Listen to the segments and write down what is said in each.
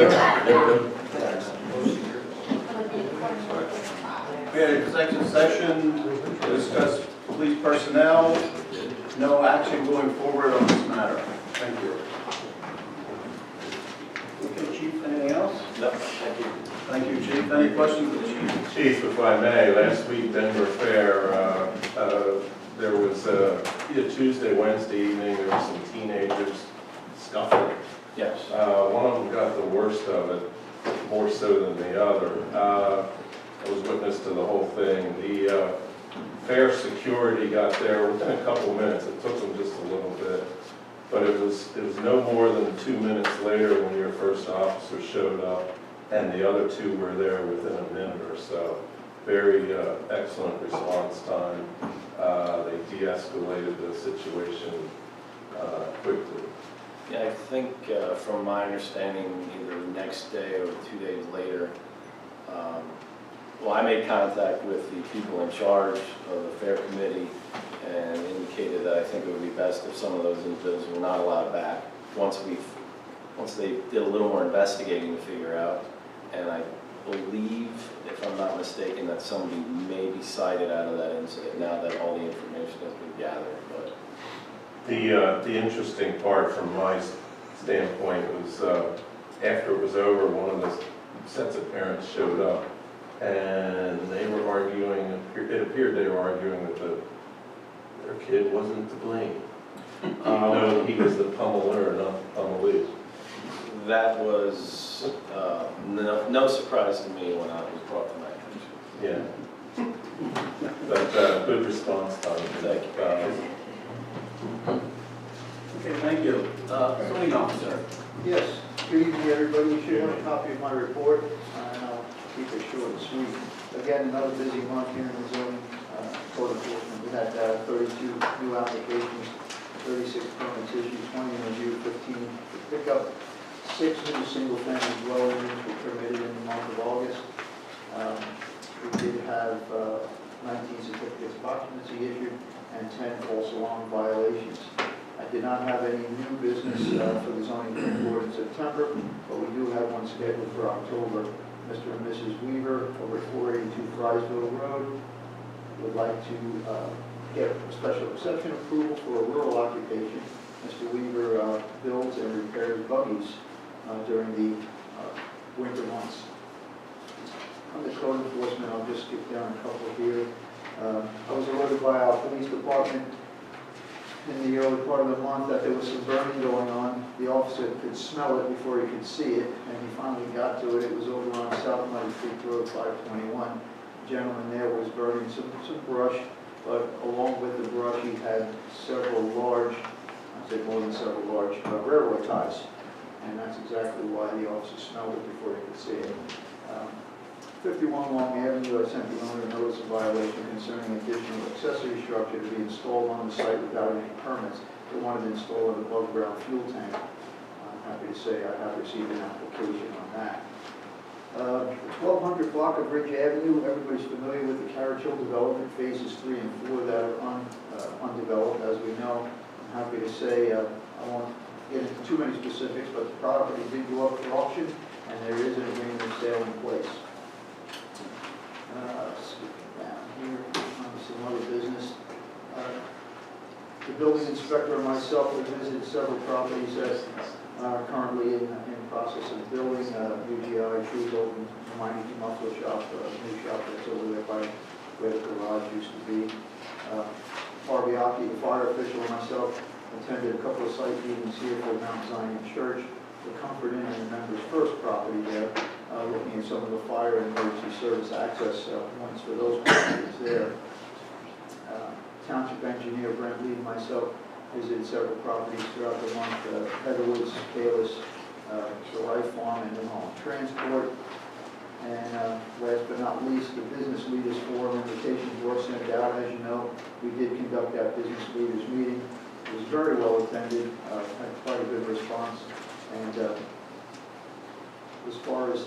sir. We had an executive session to discuss police personnel. No action going forward on this matter. Thank you. Okay, Chief, anything else? No, thank you. Thank you, Chief. Any questions of the Chief? Chief, if I may, last week Denver Fair, there was either Tuesday, Wednesday evening, there were some teenagers scuffling. Yes. One of them got the worst of it, more so than the other. I was witness to the whole thing. The fair security got there within a couple minutes. It took them just a little bit. But it was no more than 2 minutes later when your first officer showed up, and the other two were there within a minute or so. Very excellent response time. They de-escalated the situation quickly. Yeah, I think from my understanding, either the next day or 2 days later, well, I made contact with the people in charge of the fair committee and indicated that I think it would be best if some of those individuals were not allowed back once they did a little more investigating to figure out. And I believe, if I'm not mistaken, that somebody may be cited out of that incident now that all the information has been gathered. But The interesting part from my standpoint was after it was over, one of the sets of parents showed up and they were arguing, it appeared they were arguing that their kid wasn't to blame. No, he was the pummeler, not the pummelee. that was no surprise to me when I was brought to my attention. Yeah. But good response time. Thank you. Okay, thank you. Zoning officer. Yes, good evening, everybody. You should have a copy of my report, and I'll keep it short and sweet. Again, another busy month here in the zoning code enforcement. We had 32 new applications, 36 permits issued, 20 in review, 15 to pick up, 6 new single-family dwelling units were permitted in the month of August. We did have 19 certificates of occupancy issued and 10 false alarm violations. I did not have any new business for the zoning board in September, but we do have one scheduled for October. Mr. and Mrs. Weaver over at 482 Frysville Road would like to get a special exception approval for a rural occupation. Mr. Weaver builds and repairs buggies during the winter months. On the code enforcement, I'll just skip down a couple here. I was alerted by our police department in the early part of the month that there was some burning going on. The officer could smell it before he could see it, and he finally got to it. It was over on South Mighty Creek Road 521. The gentleman there was burning some brush, but along with the brush he had several large, I'd say more than several large railroad ties. And that's exactly why the officer smelled it before he could see it. 51 Long Avenue, I sent the owner a notice of violation concerning additional accessory structure to be installed on the site without any permits. They wanted to install an above-ground fuel tank. I'm happy to say I have received an application on that. The 1200 block of Ridge Avenue, everybody's familiar with the Carriage Hill development, phases 3 and 4 that are undeveloped, as we know. I'm happy to say, I won't get into too many specifics, but the property did go up for auction, and there is an agreement of sale in place. Skipping down here, on some other business. The building inspector and myself have visited several properties that are currently in process of building. UGI, Trees Open, Mining Muffler Shop, new shop that's over there by where the garage used to be. Barbiaki, the fire official, and myself attended a couple of site meetings here for Mount Zion Church, the Comfort Inn and the Members First property there, looking at some of the fire and emergency service access points for those properties there. Township engineer Brent Lee and myself visited several properties throughout the month, Heatherwoods, Kalis, Life Farm, and New Holland Transport. And last but not least, the Business Leaders Forum invitations were sent out. As you know, we did conduct that Business Leaders meeting. It was very well attended, had quite a good response. And as far as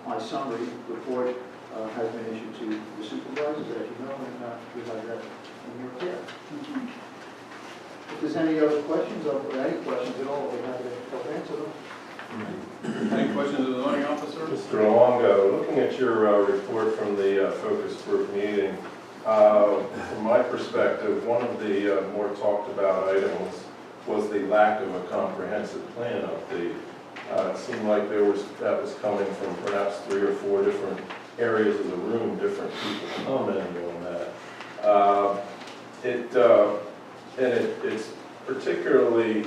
my summary report has been issued to the supervisors, as you know, and we have that in your care. If there's any other questions, or any questions at all, we're happy to help answer them. Any questions of the zoning officer? Mr. Longo, looking at your report from the focus group meeting, from my perspective, one of the more talked about items was the lack of a comprehensive plan update. It seemed like that was coming from perhaps 3 or 4 different areas of the room, different people commenting on that. It's particularly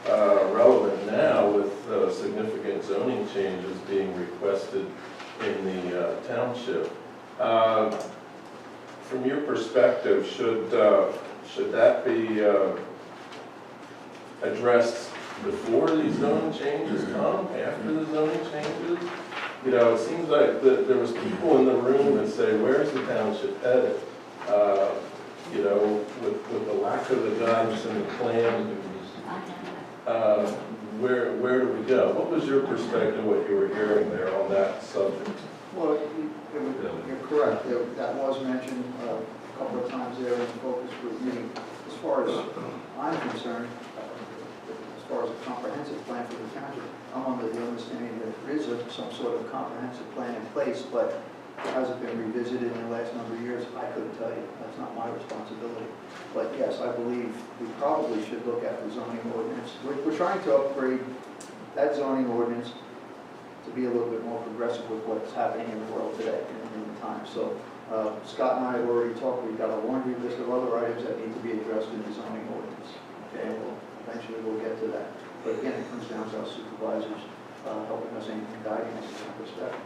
relevant now with significant zoning changes being requested in the township. From your perspective, should that be addressed before these zoning changes come, after the zoning changes? You know, it seems like there was people in the room that say, where's the township headed? You know, with the lack of the guidance and the plan, where do we go? What was your perspective, what you were hearing there on that subject? Well, you're correct. That was mentioned a couple of times there in the focus group meeting. As far as I'm concerned, as far as a comprehensive plan for the township, I'm under the understanding that there is some sort of comprehensive plan in place, but has it been revisited in the last number of years? I couldn't tell you. That's not my responsibility. But yes, I believe we probably should look at the zoning ordinance. We're trying to upgrade that zoning ordinance to be a little bit more progressive with what's happening in the world today in the time. So Scott and I have already talked. We've got a laundry list of other items that need to be addressed in the zoning ordinance. Okay, and eventually we'll get to that. But again, it comes down to our supervisors helping us and guiding us in that respect.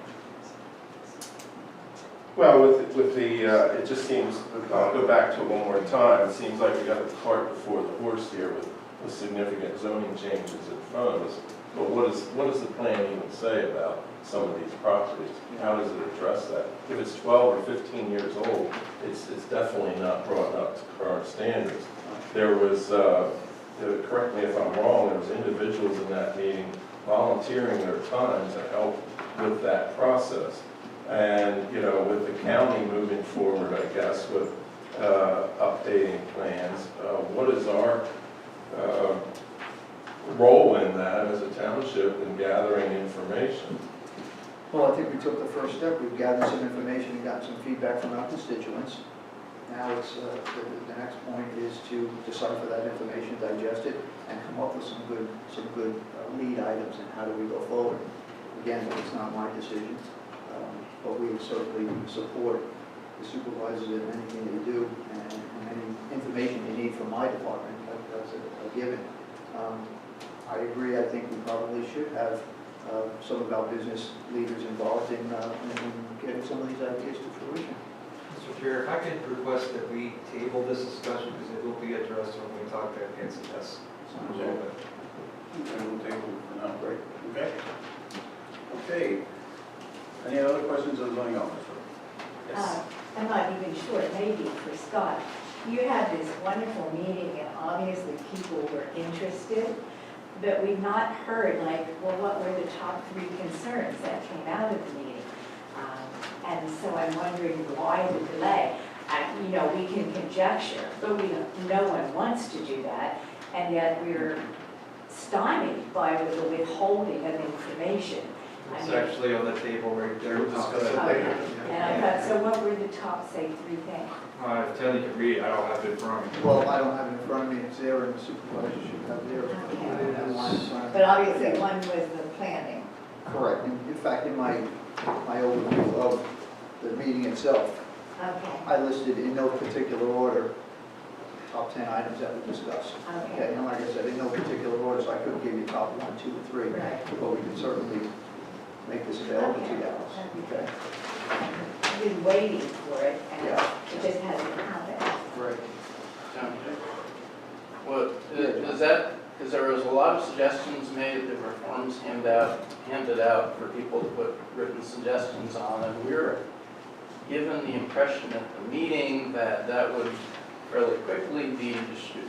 Well, with the, it just seems, I'll go back to it one more time, it seems like we got the cart before the horse here with significant zoning changes in front of us. But what does the plan even say about some of these properties? How does it address that? If it's 12 or 15 years old, it's definitely not brought up to current standards. There was, correct me if I'm wrong, there was individuals in that meeting volunteering their time to help with that process. And, you know, with the county moving forward, I guess, with updating plans, what is our role in that as a township in gathering information? Well, I think we took the first step. We've gathered some information and gotten some feedback from our constituents. Now it's, the next point is to decipher that information, digest it, and come up with some good lead items and how do we go forward. Again, it's not my decision. But we certainly support the supervisors in anything they do and any information they need from my department. That's a given. I agree. I think we probably should have some of our business leaders involved in getting some of these ideas to fruition. Mr. Chair, if I could request that we table this discussion because it will be addressed when we talk to Nancy Hess. Sounds good. Okay, we'll table it for now. Great. Okay. Okay. Any other questions of the zoning officer? Yes. I'm not even sure, maybe for Scott. You had this wonderful meeting and obviously people were interested, but we've not heard like, well, what were the top 3 concerns that came out of the meeting? And so I'm wondering why the delay. You know, we can conjecture, but no one wants to do that, and yet we're stymied by the withholding of information. It's actually on the table right there. We'll discuss it Okay. later. And I thought, so what were the top, say, 3 things? If Tony can read, I don't have it in front of me. Well, I don't have it in front of me. It's there, and the supervisor should have theirs. I didn't have mine in front of me. But obviously one was the planning. Correct. In fact, in my overview of the meeting itself, Okay, I listed in no particular order top 10 items that we discussed. Okay, okay. and like I said, in no particular order, so I couldn't give you top 1, 2, or 3. Right. But we can certainly make this available to you guys. Okay. Okay? I've been waiting for it and Yeah. it just hasn't happened. Great. Well, is that, because there was a lot of suggestions made, there were forms handed out for people to put written suggestions on, and we were given the impression at the meeting that that would fairly quickly be,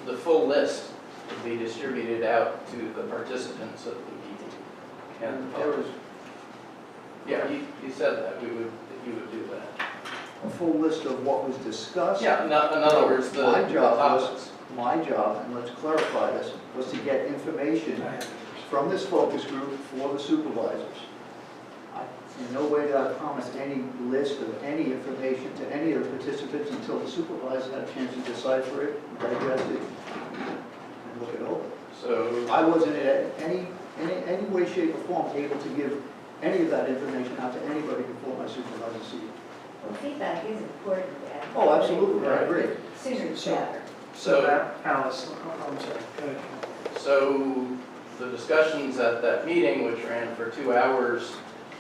the full list would be distributed out to the participants of the meeting. And There was yeah, you said that you would do that. a full list of what was discussed. Yeah, in other words, the My job was- topics. My job, and let's clarify this, was to get information from this focus group for the supervisors. In no way did I promise any list of any information to any of the participants until the supervisors had a chance to decipher it, digest it, and look it over. So, I wasn't in any way, shape, or form able to give any of that information out to anybody before my supervisor seat. Well, feedback is important. Ed. Oh, absolutely, I agree. Sooner the better. so, Alice, I'm sorry, go ahead. so the discussions at that meeting, which ran for 2 hours,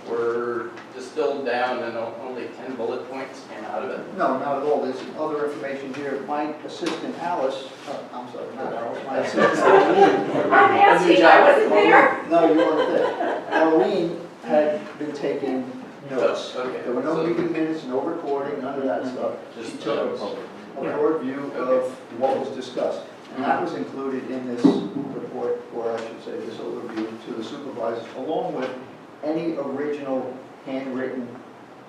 were distilled down and only 10 bullet points came out of it. No, not at all. There's other information here. My assistant Alice, I'm sorry, not Alice, my assistant Arlene. I'm asking, I wasn't there. No, you weren't there. Arlene had been taking notes. Okay. There were no So- meeting minutes, no recording, none of that stuff. She Just took notes. a broad view of what was discussed. And that was included in this report, or I should say this overview to the supervisors, along with any original handwritten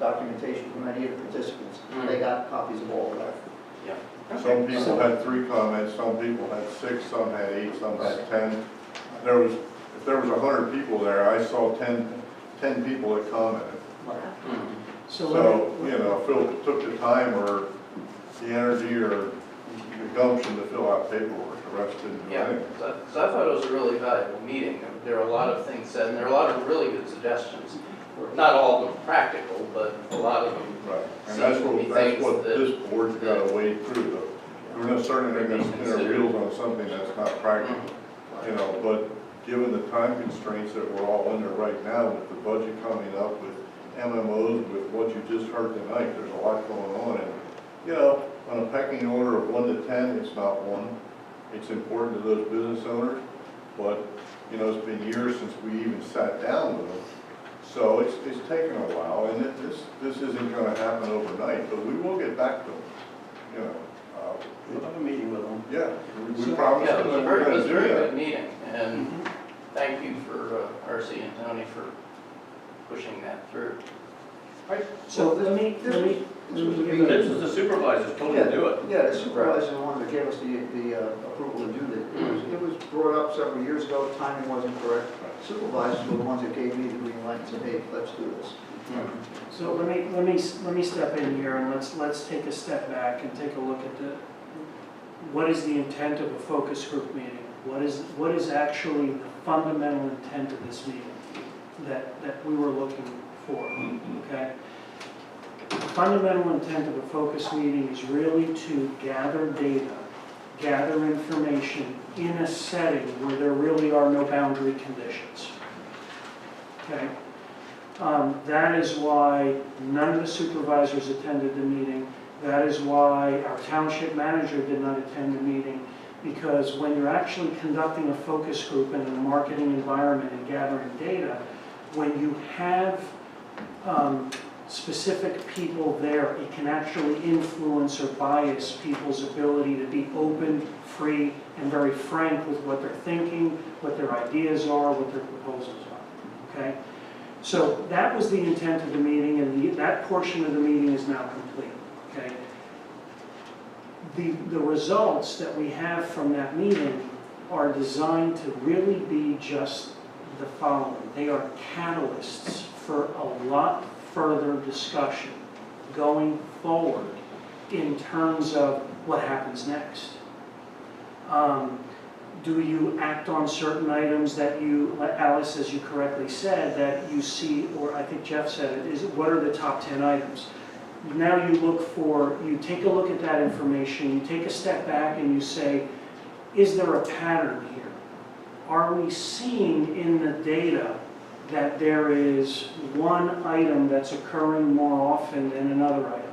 documentation from any of the participants. They got copies of all of that. Some people had 3 comments, some people had 6, some had 8, some had 10. If there was 100 people there, I saw 10 people that commented. So So, you know, Phil took the time or the energy or the gumption to fill out paperwork, the rest didn't do Yeah, anything. so I thought it was a really valuable meeting. There were a lot of things said, and there were a lot of really good suggestions. Not all of them practical, but a lot of them. Right, and Seems to be that's what things that- this board's got to wade through, though. We're not certainly going to spin our wheels on something that's not practical, you know, but given the time constraints that we're all under right now, with the budget coming up, with MMOs, with what you just heard tonight, there's a lot going on, and, you know, on a pecking order of 1 to 10, it's not 1. It's important to those business owners, but, you know, it's been years since we even sat down with them. So it's taken a while, and this isn't gonna happen overnight, but we will get back to them, you know. We'll have a meeting with them. Yeah, we promised Yeah, them it that was we're a gonna do very that. good meeting, and thank you for RC and Tony for pushing that through. So let me This was a give This a- is the supervisors told you to do it. Yeah, the supervisor the one that gave us the approval to do this. It was brought up several years ago, timing wasn't correct. Supervisors were the ones that gave me the green light and said, hey, let's do this. So let me step in here and let's take a step back and take a look at what is the intent of a focus group meeting? What is actually the fundamental intent of this meeting that we were looking for, okay? The fundamental intent of a focus meeting is really to gather data, gather information in a setting where there really are no boundary conditions, okay? That is why none of the supervisors attended the meeting. That is why our township manager did not attend the meeting, because when you're actually conducting a focus group in a marketing environment and gathering data, when you have specific people there, it can actually influence or bias people's ability to be open, free, and very frank with what they're thinking, what their ideas are, what their proposals are, okay? So that was the intent of the meeting, and that portion of the meeting is now complete, okay? The results that we have from that meeting are designed to really be just the following. They are catalysts for a lot further discussion going forward in terms of what happens next. Do you act on certain items that you, Alice, as you correctly said, that you see, or I think Jeff said it, is what are the top 10 items? Now you take a look at that information, you take a step back and you say, is there a pattern here? Are we seeing in the data that there is one item that's occurring more often than another item?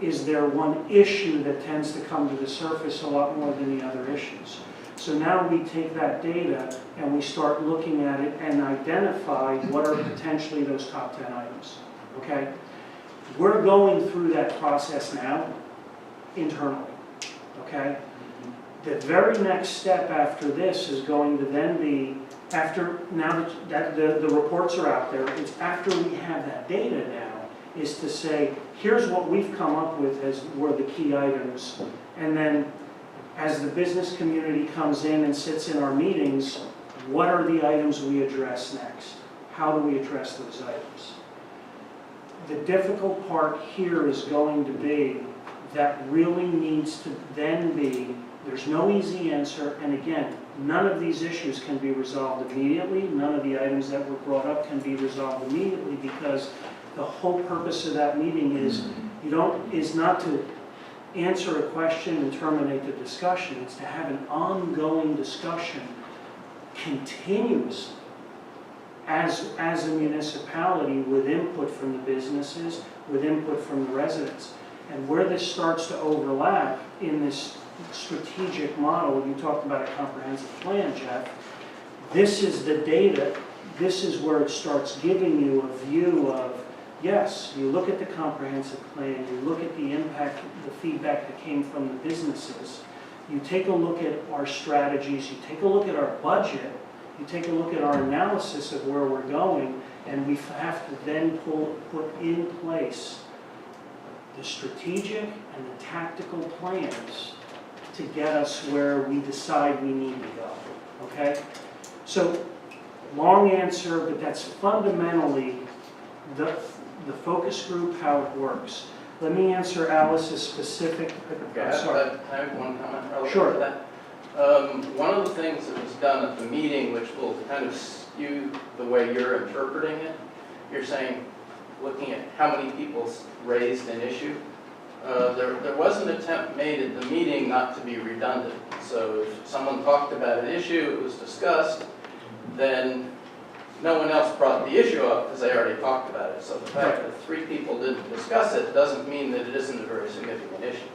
Is there one issue that tends to come to the surface a lot more than the other issues? So now we take that data and we start looking at it and identify what are potentially those top 10 items, okay? We're going through that process now internally, okay? The very next step after this is going to then be, after, now that the reports are out there, it's after we have that data now, is to say, here's what we've come up with as were the key items. And then as the business community comes in and sits in our meetings, what are the items we address next? How do we address those items? The difficult part here is going to be that really needs to then be, there's no easy answer, and again, none of these issues can be resolved immediately. None of the items that were brought up can be resolved immediately because the whole purpose of that meeting is not to answer a question and terminate the discussion. It's to have an ongoing discussion continuously as a municipality with input from the businesses, with input from the residents. And where this starts to overlap in this strategic model, you talked about a comprehensive plan, Jeff, this is the data, this is where it starts giving you a view of, yes, you look at the comprehensive plan, you look at the impact, the feedback that came from the businesses, you take a look at our strategies, you take a look at our budget, you take a look at our analysis of where we're going, and we have to then put in place the strategic and the tactical plans to get us where we decide we need to go, okay? So, long answer, but that's fundamentally the focus group, how it works. Let me answer Alice's specific, I'm sorry. I have one comment relative Sure. to that. One of the things that was done at the meeting, which will kind of skew the way you're interpreting it, you're saying, looking at how many people raised an issue. There was an attempt made at the meeting not to be redundant. So if someone talked about an issue, it was discussed, then no one else brought the issue up because they already talked about it. So the fact that 3 people didn't discuss it doesn't mean that it isn't a very significant issue.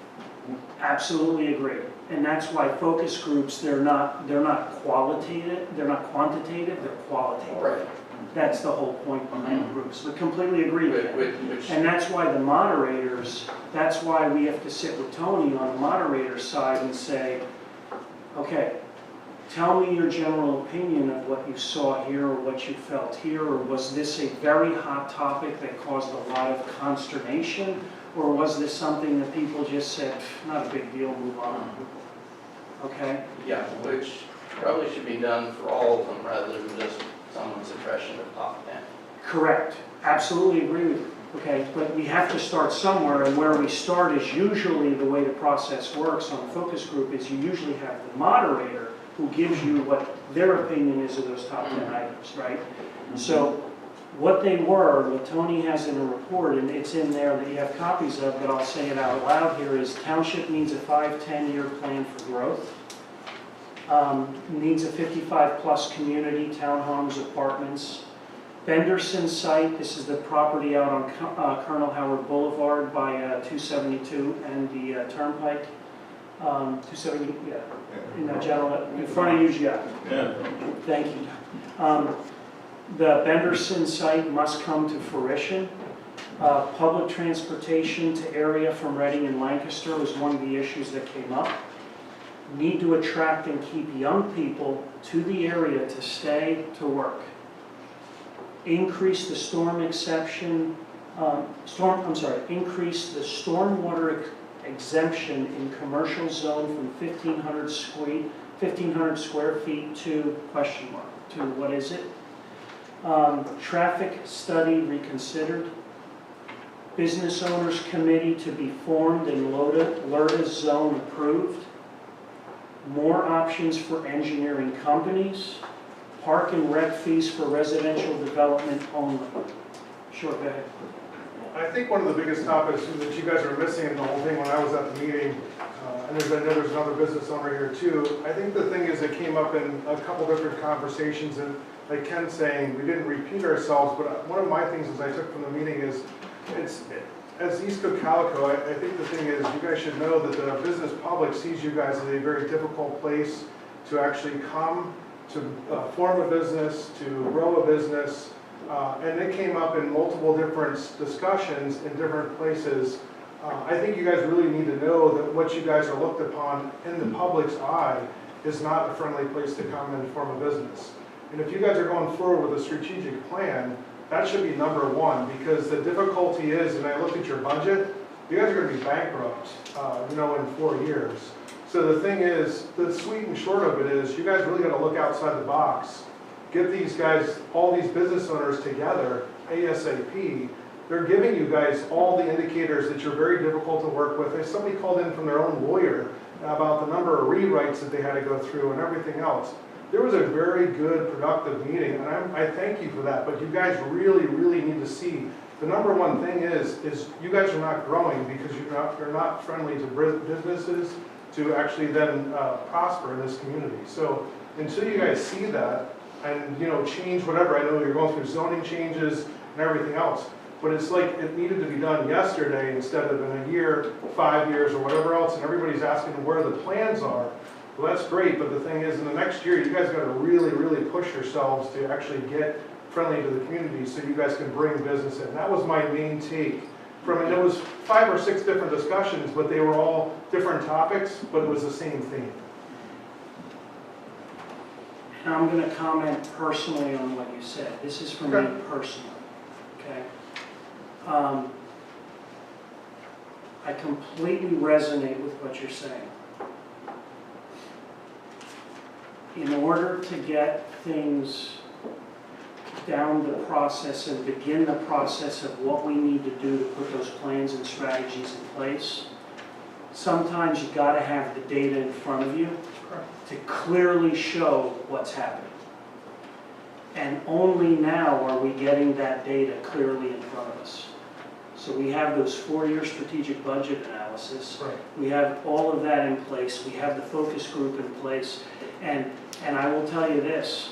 Absolutely agree. And that's why focus groups, they're not qualitative, they're not quantitative, they're qualitative. Right. That's the whole point behind groups. We completely agree with that. Which, And that's why the moderators, that's why we have to sit with Tony on the moderator side and say, okay, tell me your general opinion of what you saw here or what you felt here, or was this a very hot topic that caused a lot of consternation, or was this something that people just said, not a big deal, move on? Okay? yeah, which probably should be done for all of them rather than just someone's impression of top 10. Correct. Absolutely agree with you. Okay, but we have to start somewhere, and where we start is usually the way the process works on a focus group is you usually have the moderator who gives you what their opinion is of those top 10 items, right? So what they were, what Tony has in a report, and it's in there that you have copies of, but I'll say it out loud here, is township needs a 5-10-year plan for growth. Needs a 55-plus community, townhomes, apartments. Benderson site, this is the property out on Colonel Howard Boulevard by 272 and the Turnpike. 270, yeah, in that general, in front of you, yeah. Thank you. The Benderson site must come to fruition. Public transportation to area from Reading and Lancaster was one of the issues that came up. Need to attract and keep young people to the area to stay, to work. Increase the storm exception, increase the stormwater exemption in commercial zone from 1,500 square feet to question mark, to what is it? Traffic study reconsidered. Business owners committee to be formed and LERTA zone approved. More options for engineering companies. Park and rec fees for residential development only. Sure, go ahead. I think one of the biggest topics that you guys were missing in the whole thing when I was at the meeting, and I know there's another business owner here too, I think the thing is it came up in a couple different conversations, and like Ken's saying, we didn't repeat ourselves, but one of my things as I took from the meeting is, as East Cocalico, I think the thing is, you guys should know that the business public sees you guys as a very difficult place to actually come, to form a business, to grow a business, and it came up in multiple different discussions in different places. I think you guys really need to know that what you guys are looked upon in the public's eye is not a friendly place to come and form a business. And if you guys are going forward with a strategic plan, that should be number one, because the difficulty is, and I looked at your budget, you guys are going to be bankrupt, in 4 years. So the thing is, the sweet and short of it is, you guys really gotta look outside the box. Get these guys, all these business owners together ASAP. They're giving you guys all the indicators that you're very difficult to work with. There's somebody called in from their own lawyer about the number of rewrites that they had to go through and everything else. There was a very good, productive meeting, and I thank you for that, but you guys really, really need to see. The number one thing is you guys are not growing because you're not friendly to businesses to actually then prosper in this community. So until you guys see that and, you know, change whatever, I know you're going through zoning changes and everything else, but it's like it needed to be done yesterday instead of in a year, 5 years, or whatever else, and everybody's asking where the plans are. Well, that's great, but the thing is, in the next year, you guys gotta really, really push yourselves to actually get friendly to the community so you guys can bring business in. That was my main take from it. It was 5 or 6 different discussions, but they were all different topics, but it was the same theme. And I'm gonna comment personally on what you said. This is for me Okay. personally, okay? I completely resonate with what you're saying. In order to get things down the process and begin the process of what we need to do to put those plans and strategies in place, sometimes you gotta have the data in front of you to clearly show what's happening. And only now are we getting that data clearly in front of us. So we have those 4-year strategic budget analysis. Right. We have all of that in place. We have the focus group in place. And I will tell you this,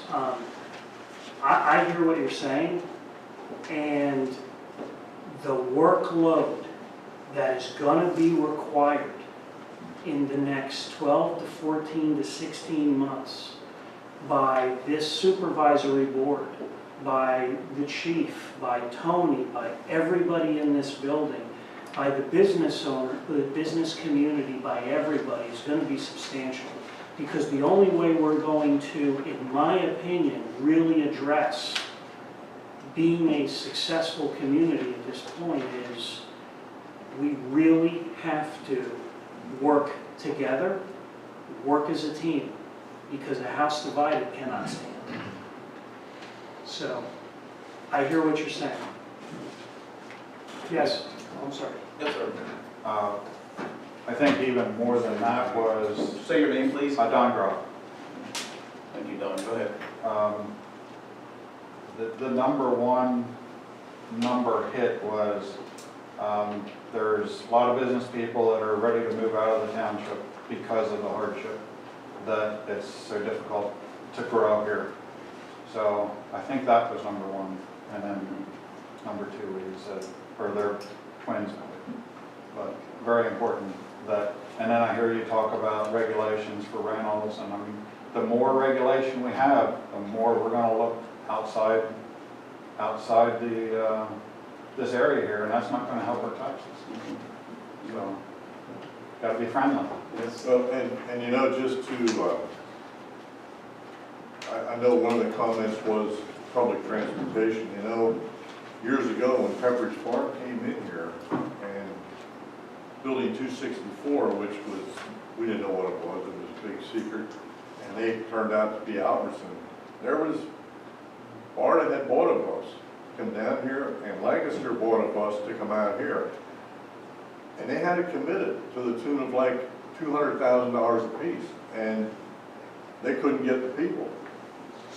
I hear what you're saying, and the workload that is going to be required in the next 12 to 14 to 16 months by this supervisory board, by the chief, by Tony, by everybody in this building, by the business owner, the business community, by everybody is going to be substantial. Because the only way we're going to, in my opinion, really address being a successful community at this point is we really have to work together, work as a team, because a house divided cannot stand. So, I hear what you're saying. Yes, I'm sorry. Yes, sir. I think even more than that was Say your name, please. Don Groff. Thank you, Don. Go ahead. The number one number hit was there's a lot of business people that are ready to move out of the township because of the hardship, that it's so difficult to grow here. So I think that was number one. And then number two, we said, or they're twins, but very important that, and then I hear you talk about regulations for rentals, and I mean, the more regulation we have, the more we're gonna look outside the, this area here, and that's not gonna help our taxes. So, gotta be friendly. Well, and you know, just to, I know one of the comments was public transportation. You know, years ago when Pepperidge Farm came in here, and Building 264, which was, we didn't know what it was a big secret, and they turned out to be Albertson. There was, Barta had bought a bus, come down here, and Lancaster bought a bus to come out here. And they had it committed to the tune of like $200,000 apiece, and they couldn't get the people.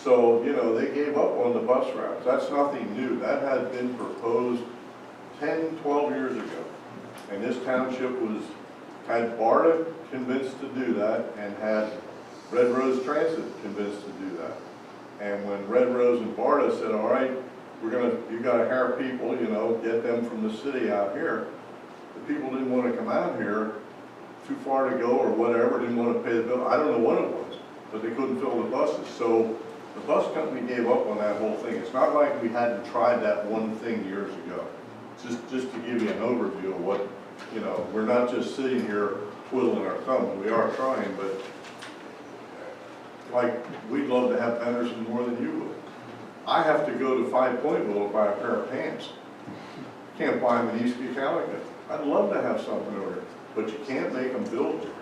So, you know, they gave up on the bus routes. That's nothing new. That had been proposed 10, 12 years ago. And this township had BARTA convinced to do that, and had Red Rose Transit convinced to do that. And when Red Rose and BARTA said, all right, you gotta hire people, you know, get them from the city out here, the people didn't want to come out here, too far to go or whatever, didn't want to pay the bill. I don't know what it was, but they couldn't fill the buses. So the bus company gave up on that whole thing. It's not like we hadn't tried that one thing years ago. Just to give you an overview of what, you know, we're not just sitting here twiddling our thumbs. We are trying, but like, we'd love to have Henderson more than you would. I have to go to 5 Pointville to buy a pair of pants. Can't buy them in East Cocalico. I'd love to have something over here, but you can't make them build here.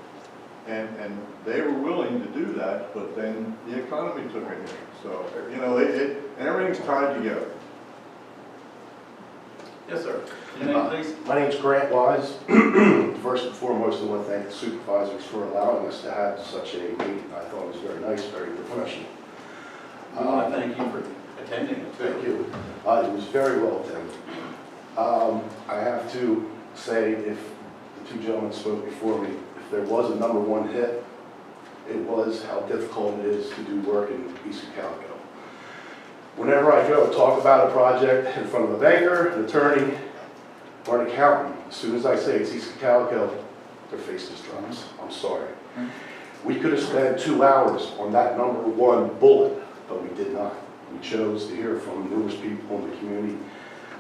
And they were willing to do that, but then the economy took a hit. So, you know, and everything's tied together. Yes, sir. Your name, please? My name's Grant Wise. First and foremost, I want to thank the supervisors for allowing us to have such a meeting. I thought it was very nice, very professional. I want to thank you for attending it, too. Thank you. It was very well attended. I have to say, if the two gentlemen spoke before me, if there was a number one hit, it was how difficult it is to do work in East Cocalico. Whenever I go and talk about a project in front of a banker, an attorney, or an accountant, as soon as I say it's East Cocalico, their face just drops. I'm sorry. We could have spent 2 hours on that number one bullet, but we did not. We chose to hear from numerous people in the community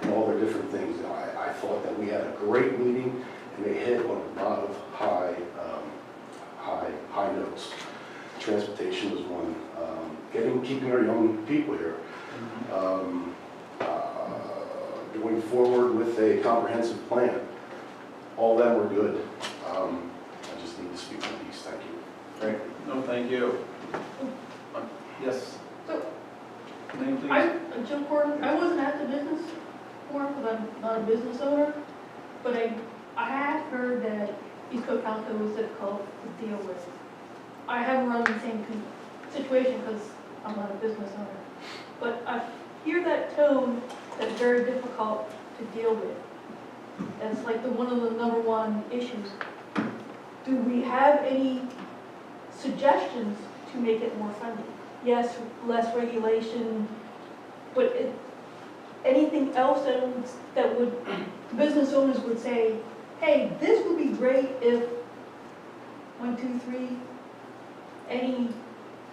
and all their different things. I thought that we had a great meeting, and they hit on a lot of high notes. Transportation was one. Keeping our young people here. Going forward with a comprehensive plan. All of them were good. I just need to speak on these. Thank you. Great. No, thank you. Yes. So, Name, please? I'm Jill Gordon. I wasn't at the business forum because I'm not a business owner, but I had heard that East Cocalico was difficult to deal with. I haven't run the same situation because I'm not a business owner, but I hear that tone that's very difficult to deal with. That's like one of the number one issues. Do we have any suggestions to make it more friendly? Yes, less regulation, but anything else that would business owners would say, hey, this would be great if 1, 2, 3. Any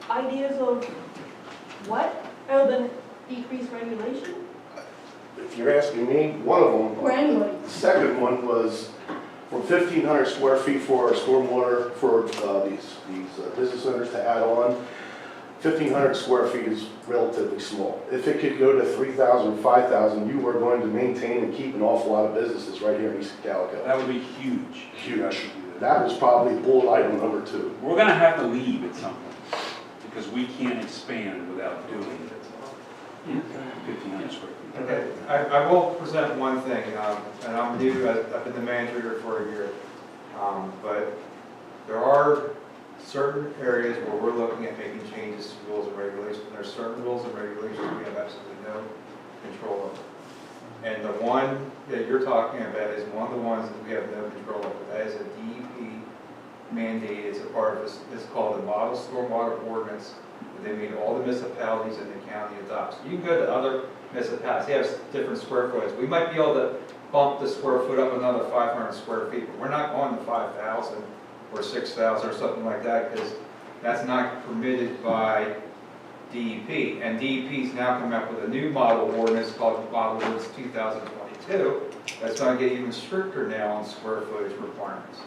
ideas of what other than decreased regulation? If you're asking me, one of them. Or anybody? The second one was from 1,500 square feet for stormwater for these business owners to add on. 1,500 square feet is relatively small. If it could go to 3,000, 5,000, you are going to maintain and keep an awful lot of businesses right here in East Cocalico. That would be huge. Huge. That was probably bullet item number 2. We're gonna have to leave at some point, because we can't expand without doing 1,500 square feet. Okay, I will present one thing, and I'm new, I've been the manager here for a year. But there are certain areas where we're looking at making changes to rules and regulations. There are certain rules and regulations we have absolutely no control over. And the one that you're talking about is one of the ones that we have no control over. That is a DEP mandate. It's a part of this, it's called the Model Stormwater Ordinance. They made all the municipalities in the county adopt. So you can go to other municipalities, they have different square footage. We might be able to bump the square foot up another 500 square feet, but we're not going to 5,000 or 6,000 or something like that, because that's not permitted by DEP. And DEP's now come up with a new model ordinance called Model Ordinance 2022 that's going to get even stricter now on square footage requirements.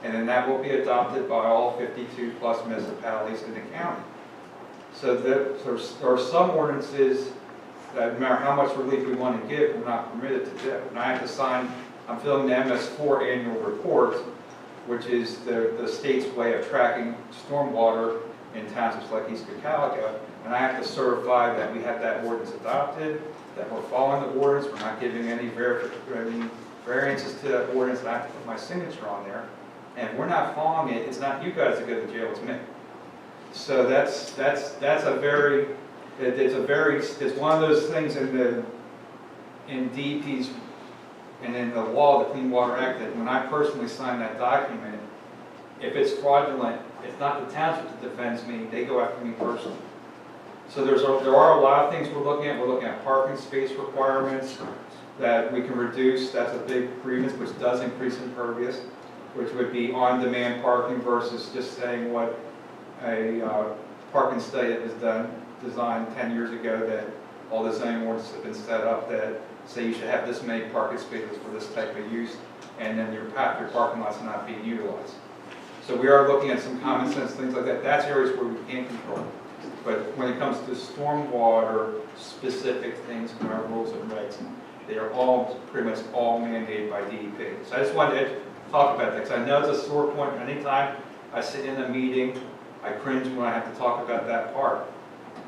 And then that will be adopted by all 52 plus municipalities in the county. So there are some ordinances that no matter how much relief we want to give, we're not permitted to do. And I have to sign, I'm filling the MS4 annual report, which is the state's way of tracking stormwater in townships like East Cocalico. And I have to certify that we have that ordinance adopted, that we're following the ordinance, we're not giving any variances to that ordinance, and I have to put my signature on there. And we're not following it, it's not you guys that go to jail, it's me. So that's a very, it's one of those things in DEP's and in the law, the Clean Water Act, that when I personally sign that document, if it's fraudulent, it's not the township that defends me, they go after me personally. So there are a lot of things we're looking at. We're looking at parking space requirements that we can reduce. That's a big grievance, which does increase impervious, which would be on-demand parking versus just saying what a parking study that was designed 10 years ago, that all the zoning ordinances have been set up that say you should have this many parking spaces for this type of use, and then your parking lot's not being utilized. So we are looking at some common sense things like that. That's areas where we can't control. But when it comes to stormwater specific things in our rules and regs, they are all pretty much all mandated by DEP. So I just wanted to talk about that because I know it's a sore point. Anytime I sit in a meeting, I cringe when I have to talk about that part.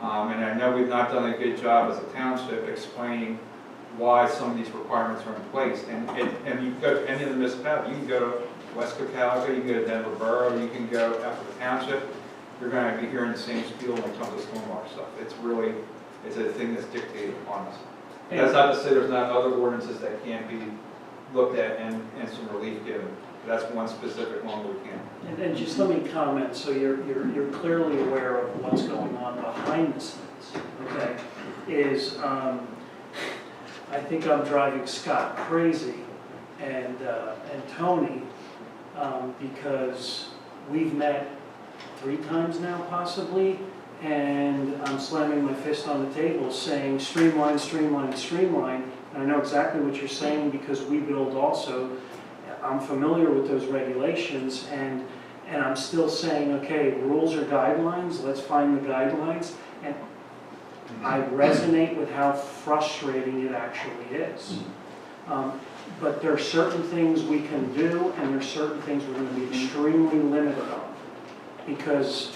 And I know we've not done a good job as a township explaining why some of these requirements are in place. And you go to any of the municipalities, you can go to West Cocalico, you can go to Denver Borough, you can go after the township, you're going to be hearing the same spiel when it comes to stormwater stuff. It's a thing that's dictated upon us. That's not to say there's not other ordinances that can't be looked at and some relief given. That's one specific one we can. And just let me comment, so you're clearly aware of what's going on behind the scenes, okay? I think I'm driving Scott crazy and Tony, because we've met 3 times now possibly, and I'm slamming my fist on the table saying streamline, streamline, streamline. And I know exactly what you're saying because we build also. I'm familiar with those regulations, and I'm still saying, okay, rules or guidelines, let's find the guidelines. And I resonate with how frustrating it actually is. But there are certain things we can do, and there are certain things we're going to be extremely limited on. Because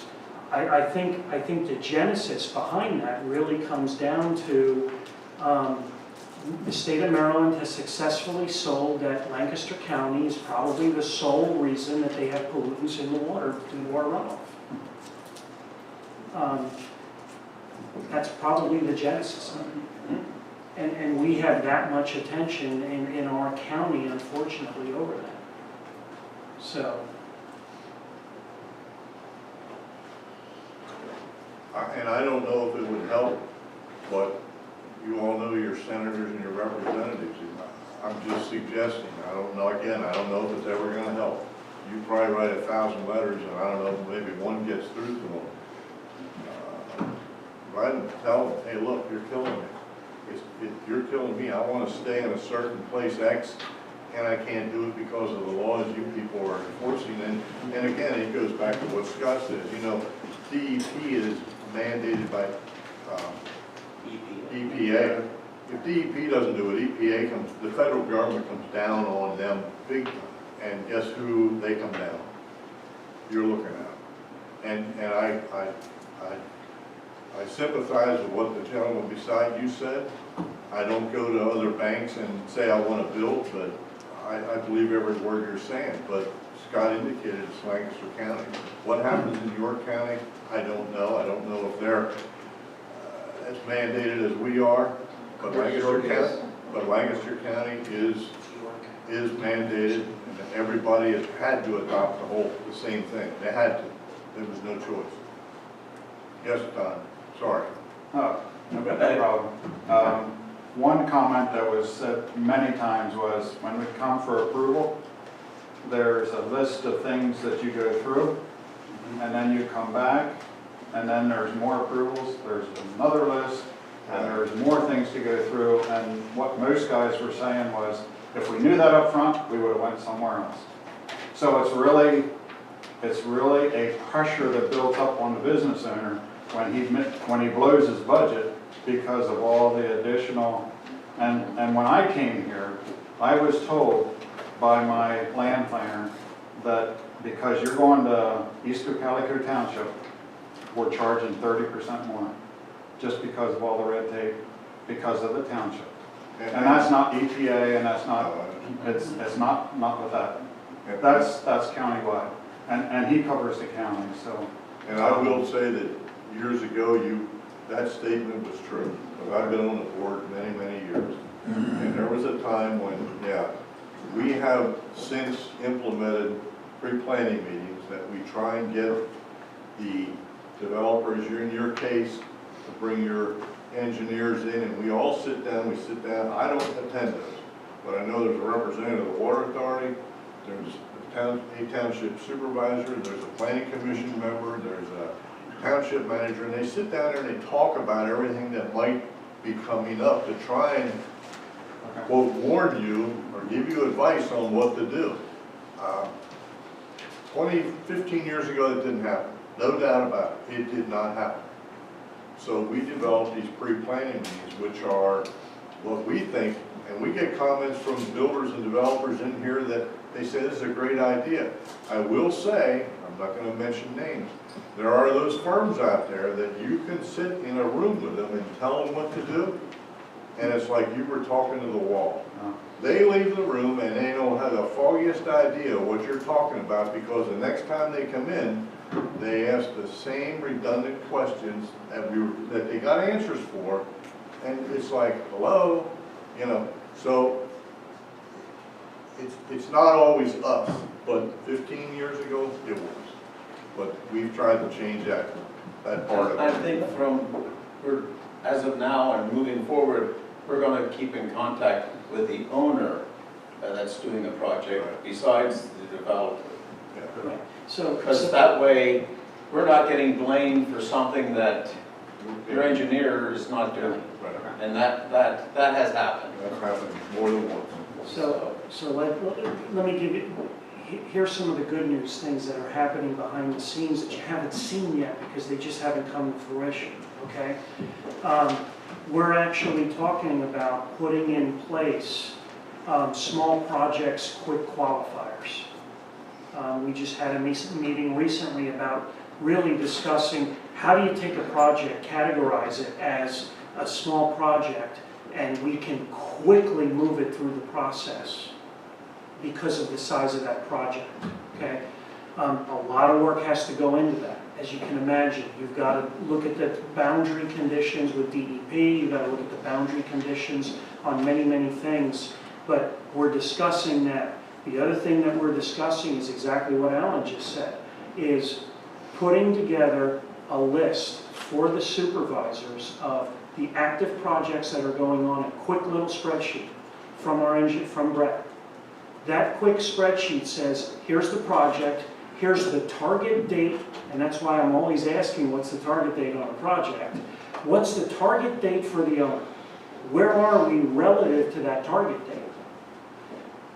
I think the genesis behind that really comes down to the state of Maryland has successfully sold that Lancaster County is probably the sole reason that they have pollutants in the water due to our runoff. That's probably the genesis of it. And we have that much attention in our county, unfortunately, over that. So. And I don't know if it would help, but you all know your senators and your representatives. I'm just suggesting, I don't know, again, I don't know if it's ever gonna help. You probably write 1,000 letters and I don't know if maybe one gets through to them. Write them, tell them, hey, look, you're killing me. You're killing me. I wanna stay in a certain place X and I can't do it because of the laws you people are enforcing. And again, it goes back to what Scott says, you know, DEP is mandated by EPA. If DEP doesn't do it, EPA comes, the federal government comes down on them big time. And guess who they come down? You're looking at. And I sympathize with what the gentleman beside you said. I don't go to other banks and say I want to build, but I believe every word you're saying. But Scott indicated it's Lancaster County. What happens in York County, I don't know. I don't know if they're as mandated as we are, but Lancaster County is mandated, and everybody has had to adopt the same thing. They had to. There was no choice. Yes, Don. Sorry. No problem. One comment that was said many times was when we come for approval, there's a list of things that you go through, and then you come back, and then there's more approvals, there's another list, and there's more things to go through, and what most guys were saying was, if we knew that up front, we would have went somewhere else. So it's really a pressure that builds up on the business owner when he blows his budget because of all the additional, and when I came here, I was told by my land planner that because you're going to East Cocalico Township, we're charging 30% more, just because of all the red tape, because of the township. And that's not EPA, and that's not, it's not with that. That's countywide, and he covers the county, so. And I will say that years ago, that statement was true. I've been on the board many, many years. And there was a time when, yeah, we have since implemented pre-planning meetings that we try and get the developers, in your case, to bring your engineers in, and we all sit down, I don't attend those, but I know there's a representative of the Water Authority, there's a township supervisor, there's a planning commission member, there's a township manager, and they sit down there and they talk about everything that might be coming up to try and, quote, warn you or give you advice on what to do. 15 years ago, that didn't happen. No doubt about it. It did not happen. So we developed these pre-planning meetings, which are what we think, and we get comments from builders and developers in here that They say this is a great idea. I will say, I'm not gonna mention names, there are those firms out there that you can sit in a room with them and tell them what to do, and it's like you were talking to the wall. They leave the room and they don't have the foggiest idea what you're talking about, because the next time they come in, they ask the same redundant questions that they got answers for, and it's like, hello, you know, so it's not always us, but 15 years ago, it was. But we've tried to change that part of I it. think as of now and moving forward, we're going to keep in contact with the owner that's doing the project besides the developer. Yeah. So, Because that way, we're not getting blamed for something that your engineer is not doing. Right. And that has happened. That's happened more than once. so let me give you, here's some of the good news, things that are happening behind the scenes that you haven't seen yet because they just haven't come to fruition, okay? We're actually talking about putting in place small projects, quick qualifiers. We just had a meeting recently about really discussing how do you take a project, categorize it as a small project, and we can quickly move it through the process because of the size of that project, okay? A lot of work has to go into that, as you can imagine. You've got to look at the boundary conditions with DEP, you've got to look at the boundary conditions on many, many things, but we're discussing that. The other thing that we're discussing is exactly what Alan just said, is putting together a list for the supervisors of the active projects that are going on, a quick little spreadsheet from Brett. That quick spreadsheet says, here's the project, here's the target date, and that's why I'm always asking what's the target date on a project. What's the target date for the owner? Where are we relative to that target date?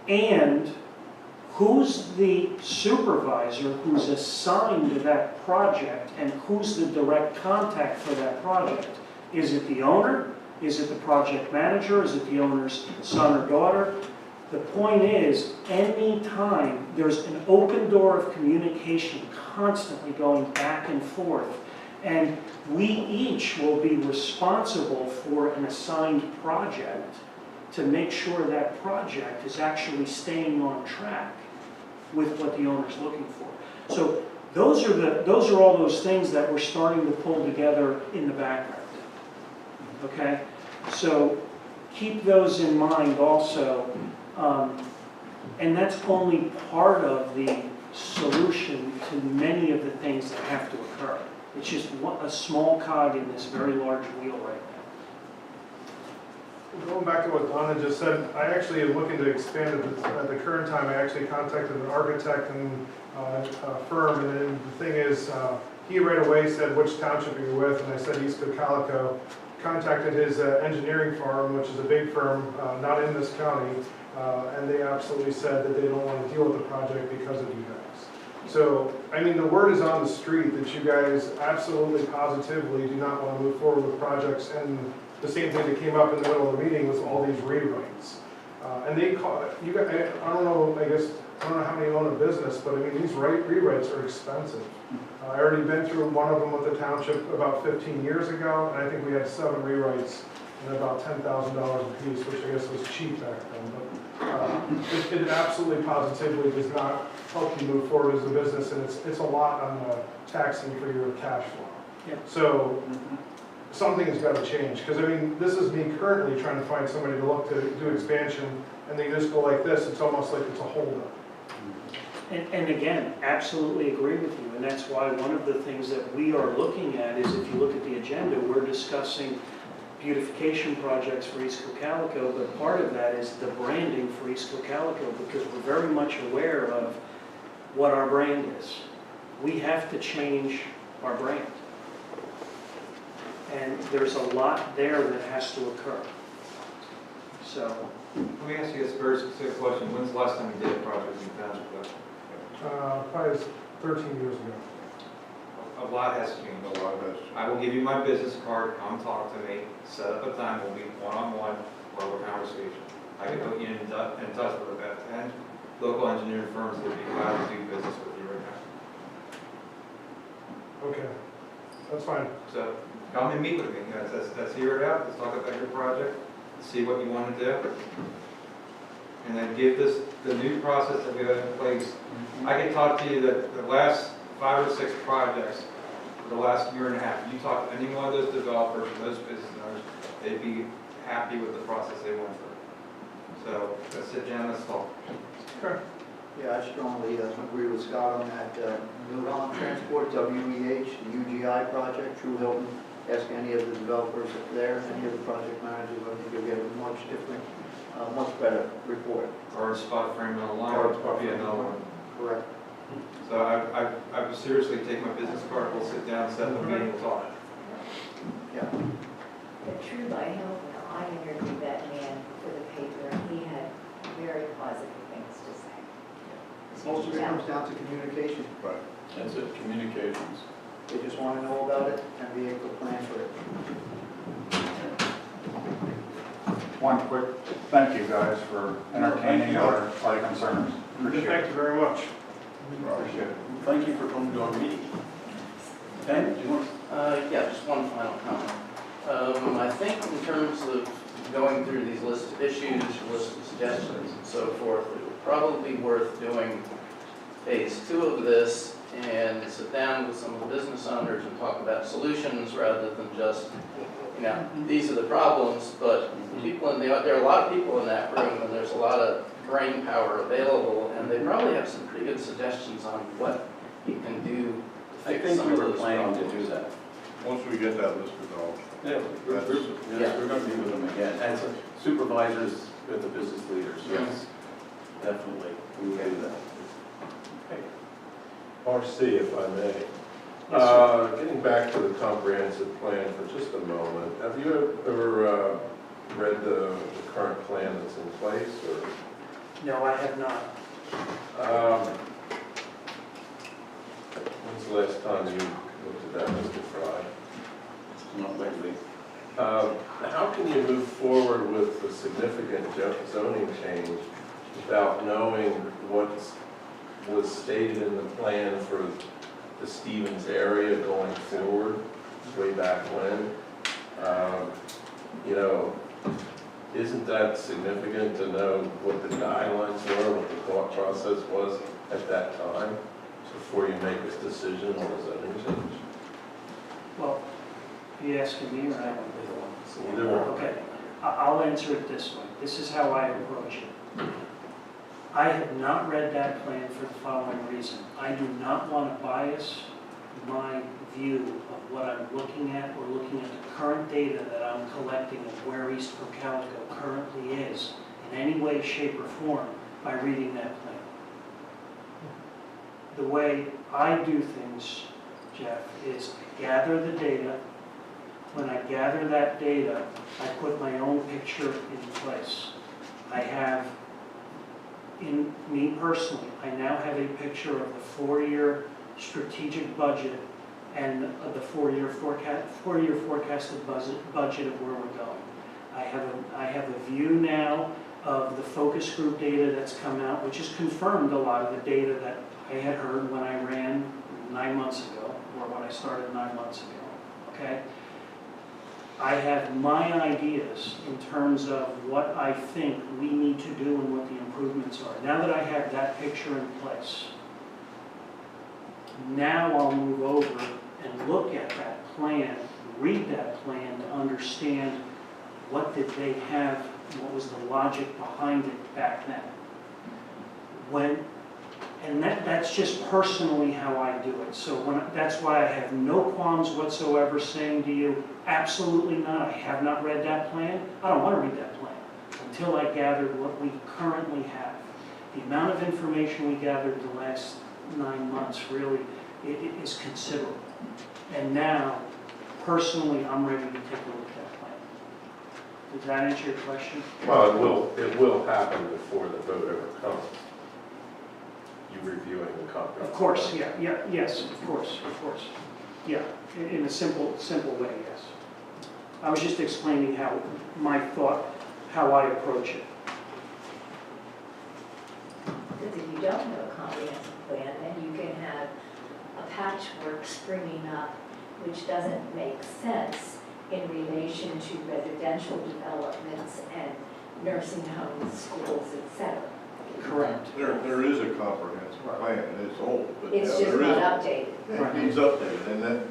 And who's the supervisor who's assigned to that project, and who's the direct contact for that project? Is it the owner? Is it the project manager? Is it the owner's son or daughter? The point is, any time there's an open door of communication constantly going back and forth, and we each will be responsible for an assigned project to make sure that project is actually staying on track with what the owner's looking for. So those are all those things that we're starting to pull together in the background. Okay? So keep those in mind also. And that's only part of the solution to many of the things that have to occur. It's just a small cog in this very large wheel right now. Going back to what Donna just said, I actually am looking to expand it. At the current time, I actually contacted an architect and a firm, and then the thing is, he right away said, which township are you with? And I said, East Cocalico. Contacted his engineering firm, which is a big firm, not in this county, and they absolutely said that they don't want to deal with the project because of you guys. So, I mean, the word is on the street that you guys absolutely positively do not want to move forward with projects, and the same thing that came up in the middle of the meeting was all these rewrites. And they call it, you guys, I don't know how many own a business, but I mean, these rewrites are expensive. I already been through one of them with the township about 15 years ago, and I think we had 7 rewrites and about $10,000 a piece, which I guess was cheap back then. But it absolutely positively does not help you move forward as a business, and it's a lot on taxing for your cash flow. Yeah. So something's got to change, because I mean, this is me currently trying to find somebody to look to do expansion, and they just go like this. It's almost like it's a holdup. And again, absolutely agree with you, and that's why one of the things that we are looking at is, if you look at the agenda, we're discussing beautification projects for East Cocalico, but part of that is the branding for East Cocalico, because we're very much aware of what our brand is. We have to change our brand. And there's a lot there that has to occur. So. Let me ask you this very specific question. When's the last time you did a project in the township? Probably 13 years ago. A lot has changed. A lot of us. I will give you my business card, come talk to me, set up a time, we'll meet one-on-one, or a conversation. I can put you in touch with a Beth local engineering firms that would be glad to do business with you right now. Okay, that's fine. So come and meet with me, let's hear it out, let's talk about your project, see what you want to do. And then give this, the new process that we have in place. I can talk to you that the last 5 or 6 projects for the last year and a half, you talk to any one of those developers and those business owners, they'd be happy with the process they went through. So let's sit down, let's talk. Yeah, I strongly agree with Scott on that. New Holland Transport, WEH, the UGI project, True Hilton, ask any of the developers there, any of the project managers, I think you'll get a much different, much better report. Or spot frame on the line, Or or probably another one. Correct. So I would seriously take my business card, we'll sit down, set up a meeting, we'll talk. Yeah. But True by Health, I interviewed that man for the paper, and he had very positive things to say. Most of it comes down to communication. Right. That's it, communications. They just want to know about it and be able to plan for it. One quick thank you guys for entertaining our concerns. Appreciate Thank it. you very much. Appreciate it. Thank you for coming to our meeting. Ben, do you want? Yeah, just one final comment. I think in terms of going through these list of issues, list of suggestions and so forth, it would probably be worth doing phase 2 of this and sit down with some of the business owners and talk about solutions rather than just, you know, these are the problems, but people in there are a lot of people in that room and there's a lot of brain power available and they probably have some pretty good suggestions on what you can do to I fix think some we of were those planning problems. to do that. Once we get that list resolved. Yeah, we're going to meet with them again, as supervisors with the business leaders, yes, definitely, we will do that. Okay. RC, if I may. Getting back to the comprehensive plan for just a moment, have you ever read the current plan that's in place, or? No, I have not. When's the last time you looked at that, Mr. Fry? Not lately. How can you move forward with a significant zoning change without knowing what was stated in the plan for the Stevens area going forward, way back when? You know, isn't that significant to know what the guidelines were, what the thought process was at that time, before you make this decision on a zoning change? Well, are you asking me or I? Either one. Okay, I'll answer it this way. This is how I approach it. I have not read that plan for the following reason. I do not want to bias my view of what I'm looking at or looking at the current data that I'm collecting of where East Cocalico currently is in any way, shape, or form by reading that plan. The way I do things, Jeff, is I gather the data. When I gather that data, I put my own picture in place. I have, in me personally, I now have a picture of the 4-year strategic budget and of the 4-year forecasted budget of where we're going. I have a view now of the focus group data that's come out, which has confirmed a lot of the data that I had heard when I ran 9 months ago, or when I started 9 months ago, okay? I have my ideas in terms of what I think we need to do and what the improvements are. Now that I have that picture in place, now I'll move over and look at that plan, read that plan to understand what did they have, what was the logic behind it back then. And that's just personally how I do it. So that's why I have no qualms whatsoever saying to you, absolutely not, I have not read that plan. I don't want to read that plan until I gathered what we currently have. The amount of information we gathered the last 9 months really is considerable. And now, personally, I'm ready to take a look at that plan. Does that answer your question? Well, it will happen before the vote ever comes. You reviewing the comprehensive. Of course, yes, of course. Yeah, in a simple way, yes. I was just explaining how my thought, how I approach it. Because if you don't have a comprehensive plan, then you can have a patchwork springing up, which doesn't make sense in relation to residential developments and nursing homes, schools, etc. Correct. There is a comprehensive plan, and it's old, but yeah, It's just there is. not updated. It needs updated, and that,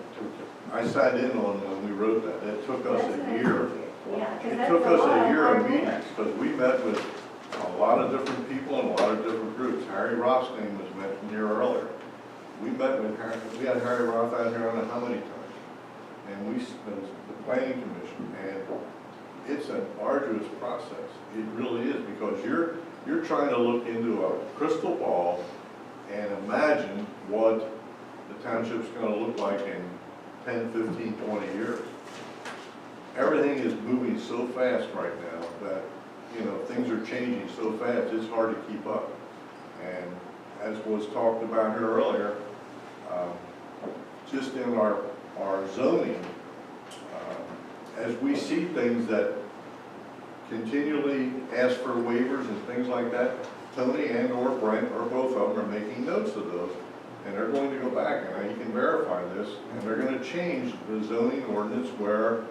I sat in on when we wrote that, it took us That's a what I year. figured. Yeah, because It that's took a us lot a of year hard of work. meetings, because we met with a lot of different people and a lot of different groups. Harry Roth's name was mentioned here earlier. We met with Harry, we had Harry Roth out here, I don't know how many times. And we, the planning commission, and it's an arduous process. It really is, because you're trying to look into a crystal ball and imagine what the township's gonna look like in 10, 15, 20 years. Everything is moving so fast right now that, you know, things are changing so fast, it's hard to keep up. And as was talked about here earlier, just in our zoning, as we see things that continually ask for waivers and things like that, Tony and or Brent, or both of them, are making notes of those. And they're going to go back, and you can verify this, and they're gonna change the zoning ordinance where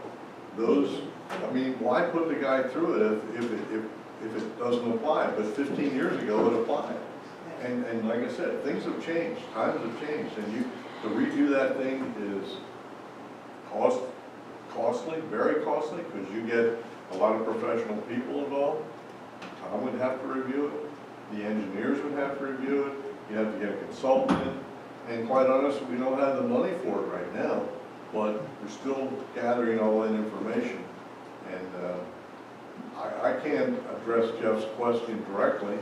those, I mean, why put the guy through it if it doesn't apply? But 15 years ago, it applied. And like I said, things have changed, times have changed, and to redo that thing is costly, very costly, because you get a lot of professional people involved. Tom would have to review it, the engineers would have to review it, you have to get a consultant in, and quite honestly, we don't have the money for it right now, but we're still gathering all that information. And I can't address Jeff's question directly,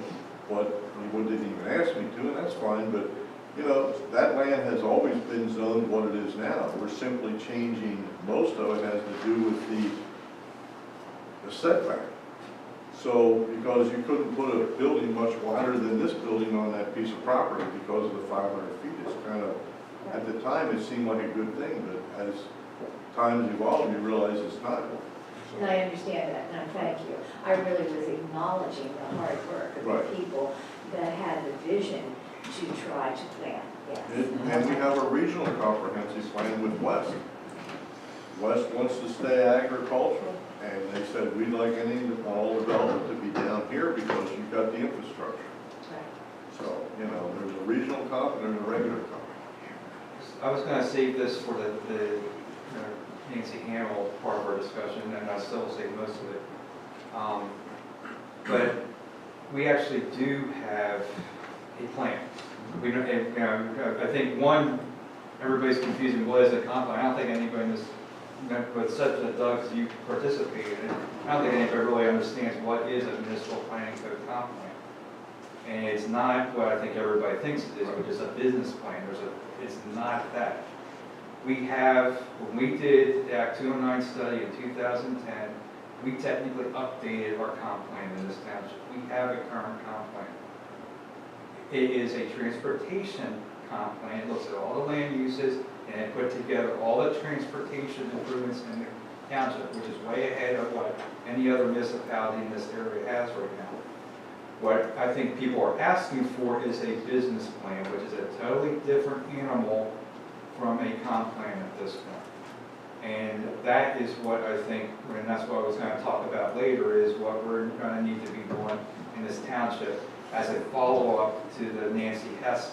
but he didn't even ask me to, and that's fine, but you know, that land has always been zoned what it is now. We're simply changing, most of it has to do with the setback. So, because you couldn't put a building much wider than this building on that piece of property because of the 500 feet, it's kind of, at the time, it seemed like a good thing, but as times evolve, you realize it's not. And I understand that, and I thank you. I really was acknowledging the hard work of Right. the people that had the vision to try to plan, yes. And we have a regional comprehensive plan with West. West wants to stay agricultural, and they said, we'd like all development to be down here because you've got the infrastructure. Right. So, you know, there's a regional comp and there's a regular comp. I was gonna save this for the Nancy Hamill part of our discussion, and I still will save most of it. But we actually do have a plan. We don't, you know, I think everybody's confusing what is a comp plan. I don't think anybody in this, with such a Doug's you participated in, I don't think anybody really understands what is a municipal planning code comp plan. And it's not what I think everybody thinks it is, which is a business plan. It's not that. We have, when we did the Act 209 study in 2010, we technically updated our comp plan in this township. We have a current comp plan. It is a transportation comp plan. It looks at all the land uses and it put together all the transportation improvements in the township, which is way ahead of what any other municipality in this area has right now. What I think people are asking for is a business plan, which is a totally different animal from a comp plan at this point. And that is what I think, and that's what I was going to talk about later, is what we're going to need to be doing in this township as a follow-up to the Nancy Hess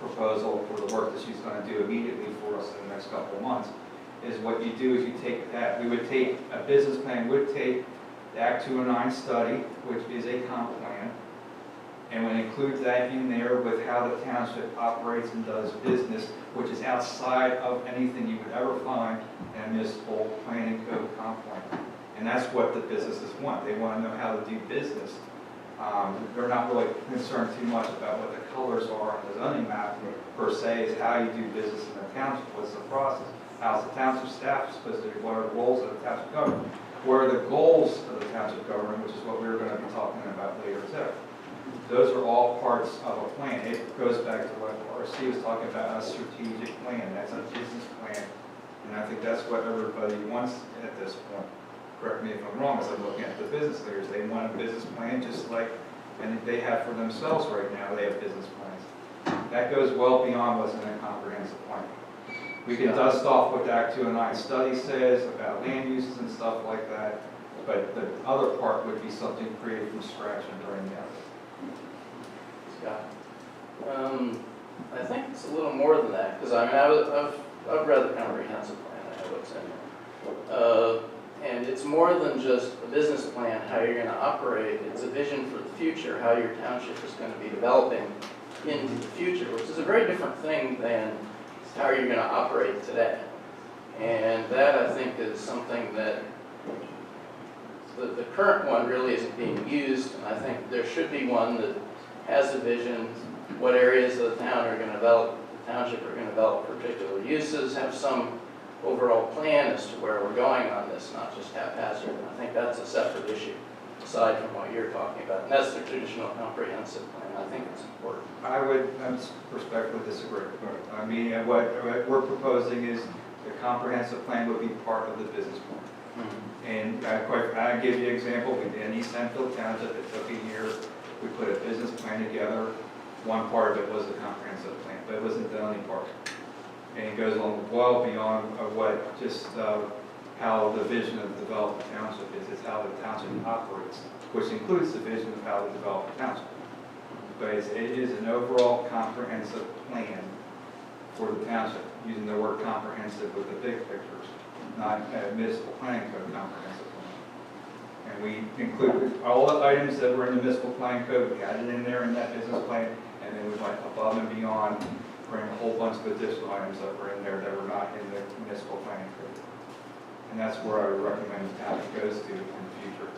proposal for the work that she's going to do immediately for us in the next couple of months, is what you do is you take that. We would take, a business plan would take the Act 209 study, which is a comp plan, and would include that in there with how the township operates and does business, which is outside of anything you would ever find in a municipal planning code comp plan. And that's what the businesses want. They want to know how to do business. They're not really concerned too much about what the colors are on the zoning map per se, is how you do business in the township, what's the process, how's the township staff supposed to do, what are the roles of the township government, what are the goals of the township government, which is what we're going to be talking about later too. Those are all parts of a plan. It goes back to what RC was talking about, a strategic plan. That's a business plan. And I think that's what everybody wants at this point. Correct me if I'm wrong, as I'm looking at the business leaders. They want a business plan just like and they have for themselves right now, they have business plans. That goes well beyond what's in a comprehensive plan. We can dust off what the Act 209 study says about land uses and stuff like that, but the other part would be something created from scratch and bring out. Scott? I think it's a little more than that, because I mean, I've read the comprehensive plan, I know what's in there. And it's more than just a business plan, how you're gonna operate, it's a vision for the future, how your township is gonna be developing into the future, which is a very different thing than how you're gonna operate today. And that, I think, is something that the current one really isn't being used, and I think there should be one that has a vision, what areas of the town are gonna develop, the township are gonna develop particular uses, have some overall plan as to where we're going on this, not just haphazard. And I think that's a separate issue, aside from what you're talking about. And that's the traditional comprehensive plan. I think it's important. I would respectfully disagree. I mean, what we're proposing is the comprehensive plan would be part of the business plan. And I give you an example. We did in East Enfield Township, it took a year. We put a business plan together. One part of it was the comprehensive plan, but it wasn't the only part. And it goes on well beyond what just how the vision of the development township is. It's how the township operates, which includes the vision of how to develop the township. But it is an overall comprehensive plan for the township, using the word comprehensive with the big pictures, not a municipal planning code comprehensive plan. And we included all the items that were in the municipal planning code, we added in there in that business plan, and then we went above and beyond, bring a whole bunch of additional items that were in there that were not in the municipal planning code. And that's where I would recommend the town goes to in the future.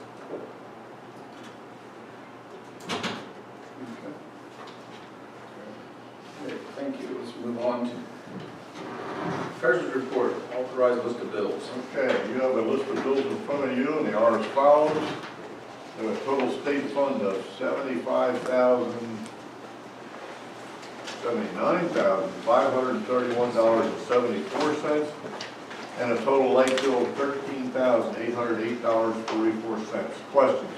Okay, thank you. Let's move on to Treasurer's Report, authorized list of bills. Okay, you have a list of bills in front of you, and they are as follows. We have a total state fund of $79,531.74, and a total light bill of $13,808.44. Questions?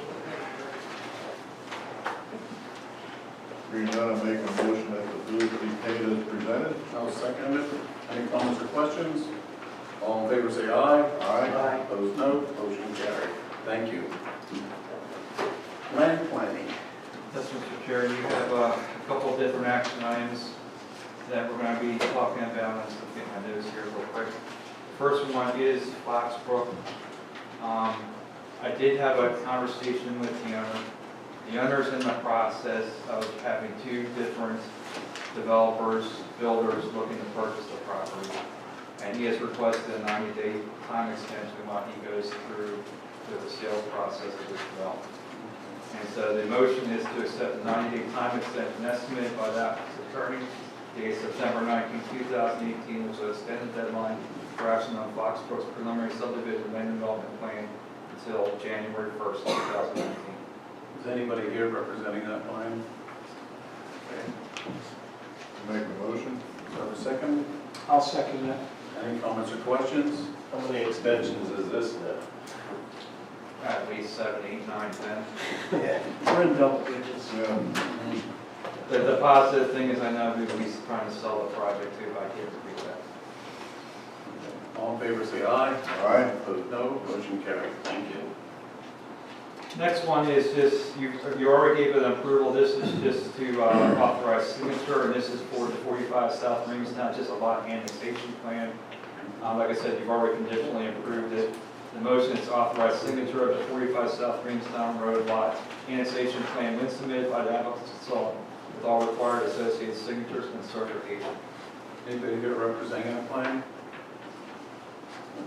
Hearing none, I make a motion that the bills be paid as presented. I'll second it. Any comments or questions? All in favor say aye. Aye. Opposed, no. Motion carried. Thank you. Land planning. Yes, Mr. Chair, you have a couple of different action items that we're going to be talking about. Let's look at my notes here real quick. The first one is Foxbrook. I did have a conversation with the owner. The owner's in the process of having two different developers, builders looking to purchase the property. And he has requested a 90-day time extension while he goes through with the sales process of this development. And so the motion is to accept the 90-day time extension estimated by the applicant's attorney, dated September 19, 2018, which will extend the deadline for action on Foxbrook's preliminary subdivision land development plan until January 1st, 2019. Is anybody here representing that plan? Okay. Make a motion. Do I have a second? I'll second that. Any comments or questions? How many extensions is this now? At least 7, 8, 9, 10. Yeah. We're in double digits. Yeah. The positive thing is I know who he's trying to sell the project to, but I can't repeat that. All in favor say aye. Aye. Opposed, no. Motion carried. Thank you. Next one is just, you already gave it an approval. This is just to authorize signature, and this is for the 45 South Reamstown, just a lot annexation plan. Like I said, you've already conditionally approved it. The motion is to authorize signature of the 45 South Reamstown Road lot annexation plan when submitted by the applicant's consultant with all required associated signatures and certification. Anybody here representing that plan?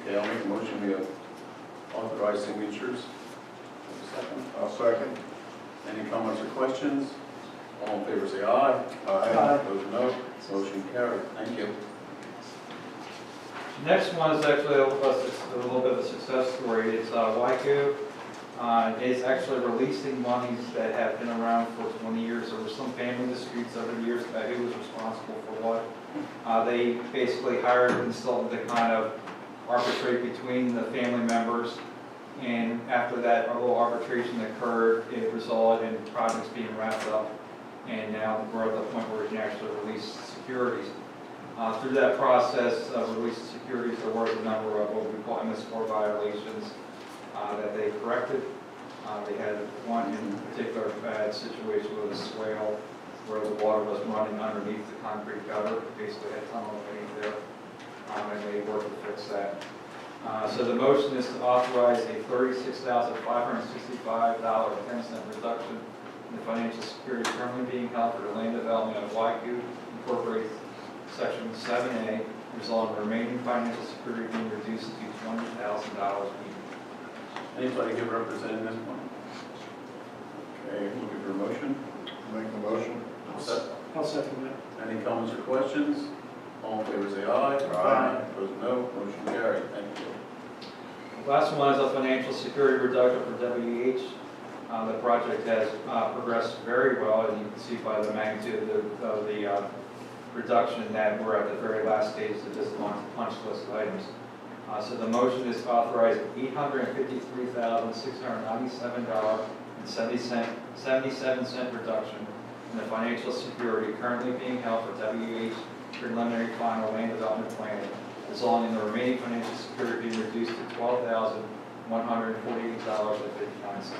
Okay, I'll make a motion we authorize signatures. Second. I'll second. Any comments or questions? All in favor say aye. Aye. Opposed, no. Motion carried. Thank you. Next one is actually a little bit of a success story. It's WICO. It's actually releasing monies that have been around for 20 years. There were some family disputes over the years about who was responsible for what. They basically hired a consultant to kind of arbitrate between the family members. And after that, a little arbitration occurred, it resulted in project project's being wrapped up, and now we're at the point where we can actually release securities. Through that process of releasing securities, there were a number of what we call MS4 violations that they corrected. They had one in particular bad situation with a swale where the water was running underneath the concrete gutter, basically had tunnel beneath there, and they worked to fix that. So the motion is to authorize a $36,565.10 reduction in the financial security currently being held for the land development of Waiku Incorporated, Section 7A, resulting in remaining financial security being reduced to $20,000 each. Anybody here representing this one? Okay, looking for a motion? Make the motion. I'll second that. Any comments or questions? All in favor say aye. Aye. Opposed, no. Motion carried. Thank you. Last one is a financial security reduction for WEH. The project has progressed very well, as you can see by the magnitude of the reduction that we're at the very last stage of this punch list of items. So the motion is to authorize $853,697.77 reduction in the financial security currently being held for WEH preliminary final land development plan, resulting in the remaining financial security being reduced to $12,148.59.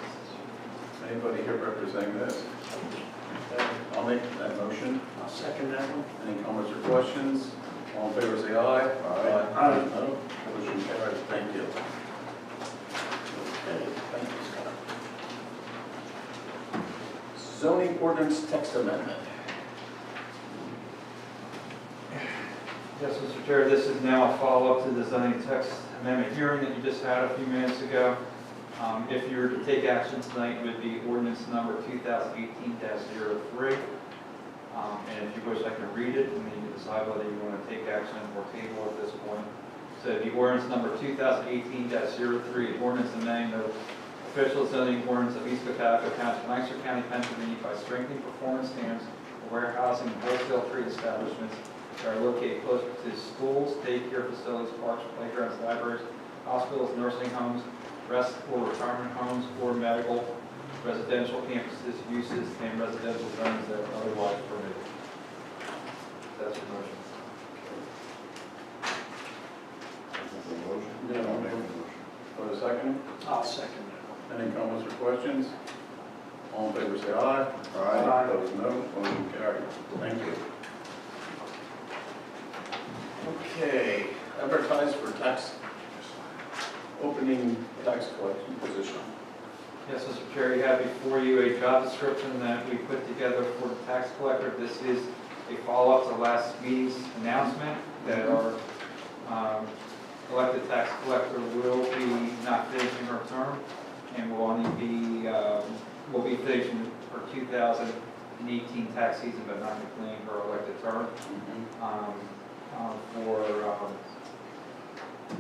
Anybody here representing this? Okay, I'll make that motion. I'll second that one. Any comments or questions? All in favor say aye. Aye. No? Motion carried. Thank you. Okay, thank you, Scott. Zoning ordinance text amendment. Yes, Mr. Chair, this is now a follow-up to the zoning text amendment hearing that you just had a few minutes ago. If you were to take action tonight, it would be ordinance number 2018-03. And if you wish, I can read it, and then you can decide whether you want to take action or table at this point. So it'd be ordinance number 2018-03, ordinance amending the official zoning ordinance of East Cocalico Township, Lancaster County, Pennsylvania by strengthening performance standards for warehousing and wholesale trade establishments that are located closer to schools, daycare facilities, parks, playgrounds, libraries, hospitals, nursing homes, rest or retirement homes, or medical, residential campuses, uses, and residential zones that are otherwise permitted. That's your motion. Yeah, I'll make a motion. For a second? I'll second that. Any comments or questions? All in favor say aye. Aye. Opposed, no. Motion carried. Thank you. Okay, advertise for tax, opening tax collection position. Yes, Mr. Chair, you have before you a job description that we put together for the tax collector. This is a follow-up to last meeting's announcement that our elected tax collector will be not finishing her term, and will only be will be finishing her 2018 tax season, but not completing her elected term for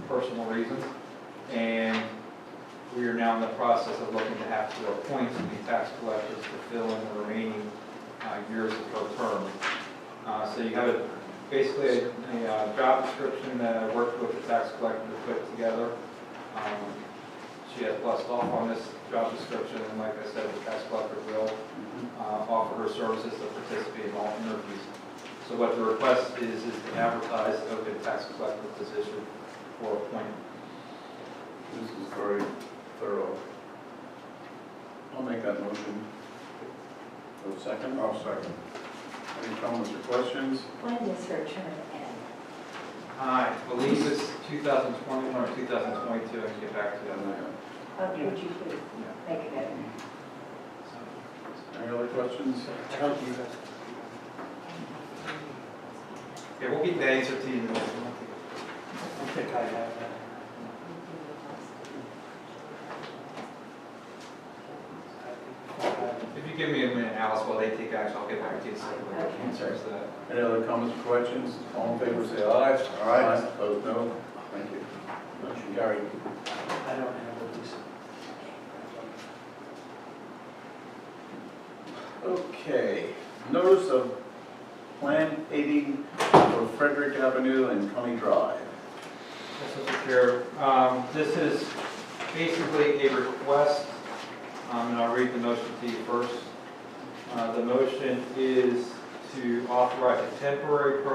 personal reasons. And we are now in the process of looking to have to appoint the tax collectors to fill in the remaining years of her term. So you have basically a job description that I worked with the tax collector to put together. She has blessed off on this job description, and like I said, the tax collector will offer her services to participate in all interviews. So what the request is to advertise the open tax collector position for appointment. This is very thorough. I'll make that motion. For a second? I'll second. Any comments or questions? When does her term end? I believe it's 2021 or 2022, I can get back to that. Would you please make it up? Any other questions? Okay, we'll get the answer to you. I think I have that. If you give me a minute, Alice, while they take action, I'll get back to you. So answers that. Any other comments or questions? All in favor say aye. Aye. Opposed, no. Thank you. Motion carried. I don't have these. Okay, notice of planned paving for Frederick Avenue and County Drive. Yes, Mr. Chair. This is basically a request, and I'll read the motion to you first. The motion is to authorize a temporary project